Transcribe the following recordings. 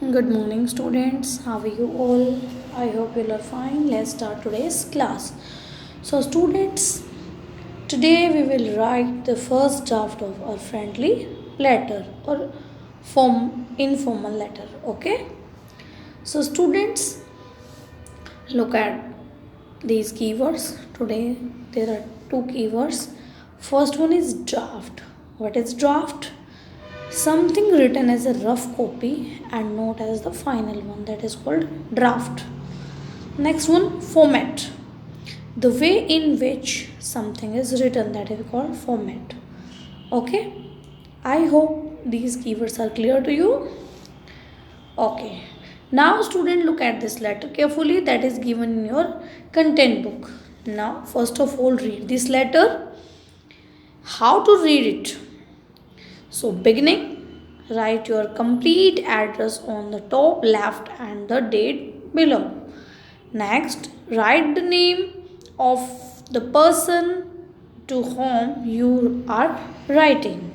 Good morning, students. How are you all? I hope you are fine. Let's start today's class. So, students, today we will write the first draft of our friendly letter or informal letter. Okay. So, students, look at these keywords. Today there are two keywords. First one is draft. What is draft? Something written as a rough copy and not as the final one, that is called draft. Next one, format. The way in which something is written, that is called format. Okay, I hope these keywords are clear to you. Okay, now student, look at this letter carefully that is given in your content book. Now first of all, read this letter. How to read it? So, beginning, write your complete address on the top left and the date below. Next, write the name of the person to whom you are writing.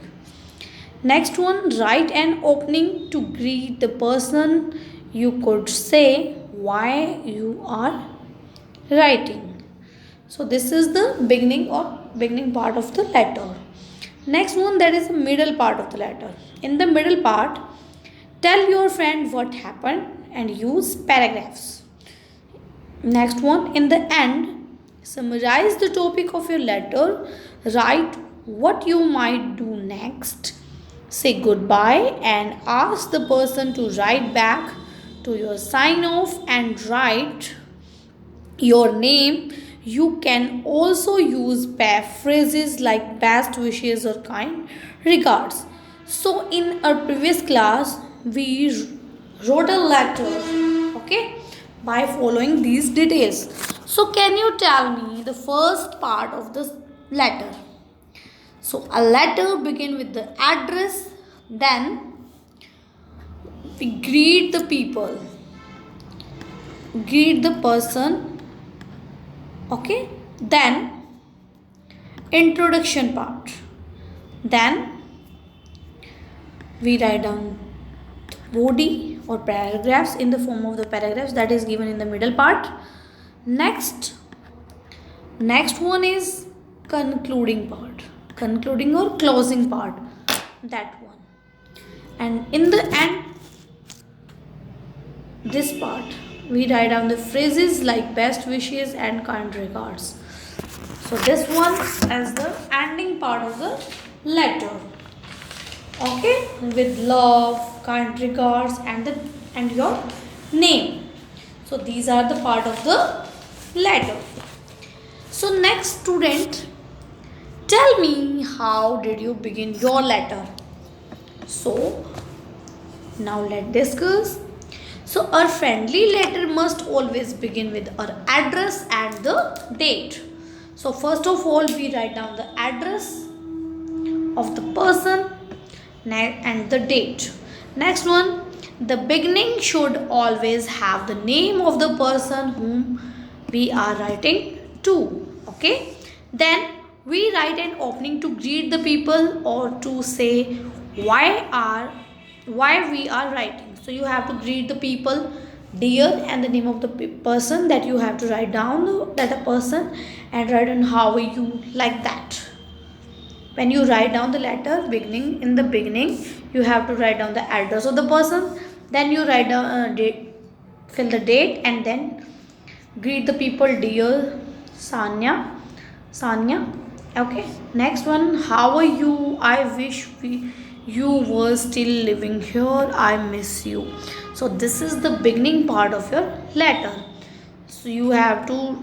Next one, write an opening to greet the person. You could say why you are writing. So this is the beginning part of the letter. Next one, that is the middle part of the letter. In the middle part, tell your friend what happened and use paragraphs. Next one, in the end, summarize the topic of your letter. Write what you might do next. Say goodbye and ask the person to write back to your sign off and write your name. You can also use phrases like best wishes or kind regards. So in our previous class we wrote a letter, okay, by following these details. So can you tell me the first part of this letter? So a letter begin with the address, then we greet the people, greet the person. Okay, then introduction part, then we write down body or paragraphs in the form of the paragraphs that is given in the middle part. Next one is concluding part, concluding or closing part, that one. And in the end, this part we write down the phrases like best wishes and kind regards. So this one is the ending part of the letter. Okay, with love, kind regards, and your name. So these are the part of the letter. So next, student, tell me how did you begin your letter? So now let's discuss. So our friendly letter must always begin with our address and the date. So first of all, we write down the address of the person and the date. Next one, the beginning should always have the name of the person whom we are writing to. Okay. Then we write an opening to greet the people or to say why we are writing. So you have to greet the people, dear, and the name of the person that you have to write down that a person and write on how you like that. When you write down the letter in the beginning, you have to write down the address of the person. Then you write down fill the date and then greet the people, dear Sanya. Okay. Next one, how are you? I wish you were still living here. I miss you. So this is the beginning part of your letter. So you have to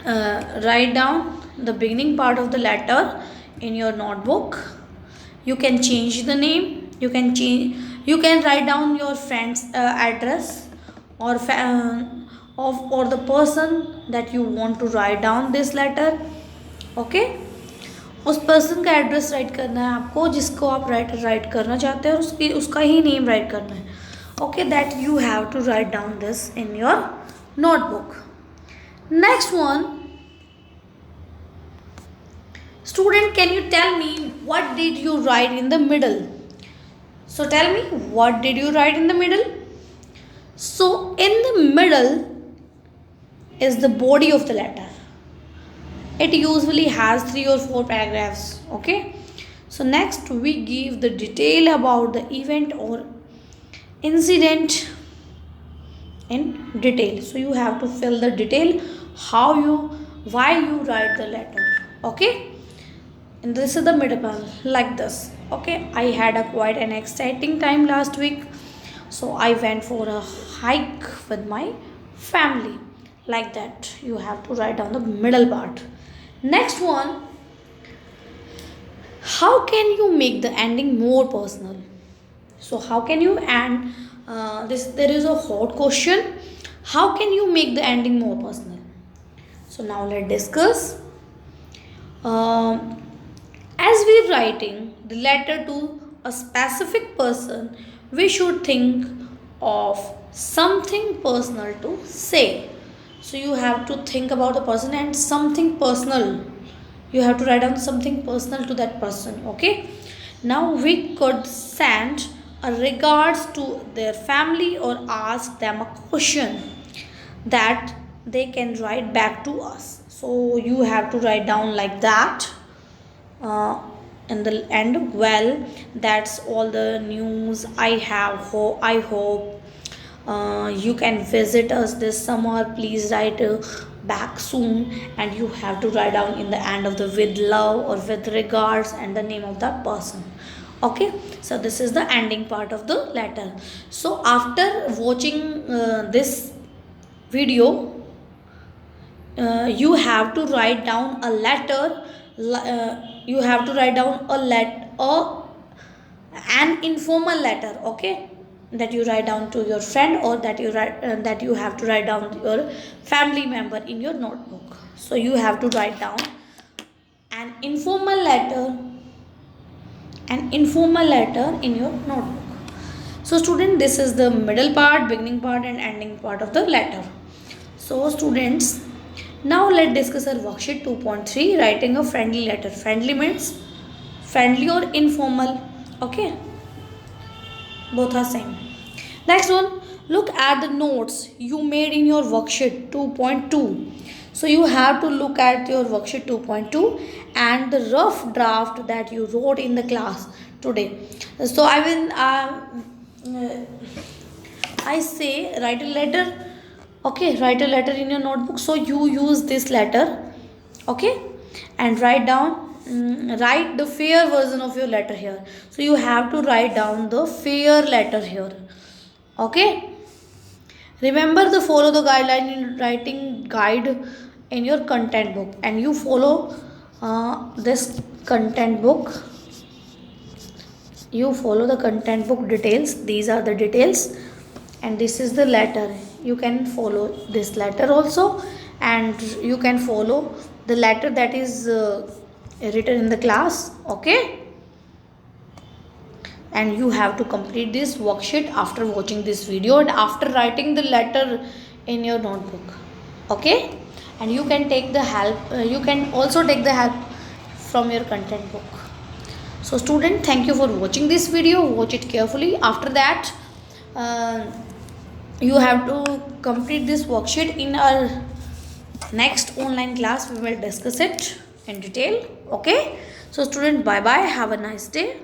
write down the beginning part of the letter in your notebook. You can change the name. You can write down your friend's address or or the person that you want to write down this letter. Okay, उस person का address right करना है आपको जिसको आप right करना चाहते हैं, उसका ही नेम राइट करना है. Okay, that you have to write down this in your notebook. Next one, student, can you tell me what did you write in the middle? So tell me, what did you write in the middle? So in the middle is the body of the letter. It usually has 3 or 4 paragraphs. Okay. So next we give the detail about the event or incident in detail. So you have to fill the detail how you why you write the letter. Okay. And this is the middle part like this. Okay. I had a quite an exciting time last week. So I went for a hike with my family. Like that. You have to write down the middle part. Next one, how can you make the ending more personal? So how can you end this? There is a hot question. How can you make the ending more personal? So now let's discuss. As we're writing the letter to a specific person, we should think of something personal to say. So you have to think about the person and something personal. You have to write down something personal to that person. Okay. Now we could send a regards to their family or ask them a question that they can write back to us. So you have to write down like that. Uh, in the end, well, that's all the news I have. I hope you can visit us this summer. Please write back soon, and you have to write down in the end of the with love or with regards and the name of that person. Okay, so this is the ending part of the letter. So after watching this video, you have to write down a letter. You have to write down an informal letter. Okay, that you write down to your friend, or that you have to write down to your family member in your notebook. So you have to write down an informal letter in your notebook. So student, this is the middle part, beginning part and ending part of the letter. So students, now let's discuss our worksheet 2.3, writing a friendly letter. Friendly means friendly or informal. Okay, both are same. Next one, look at the notes you made in your worksheet 2.2. So you have to look at your worksheet 2.2 and the rough draft that you wrote in the class today. So I say write a letter. Okay, write a letter in your notebook. So you use this letter. Okay, and write the fair version of your letter here. So you have to write down the fair letter here. Okay, remember to follow the guideline in writing guide in your content book, and you follow this content book. You follow the content book details. These are the details, and this is the letter. You can follow this letter also, and you can follow the letter that is written in the class. Okay, and you have to complete this worksheet after watching this video and after writing the letter in your notebook. Okay, and you can take the help. You can also take the help from your content book. So student, thank you for watching this video. Watch it carefully. After that, you have to complete this worksheet in our next online class. We will discuss it in detail. Okay, so student, bye bye, have a nice day.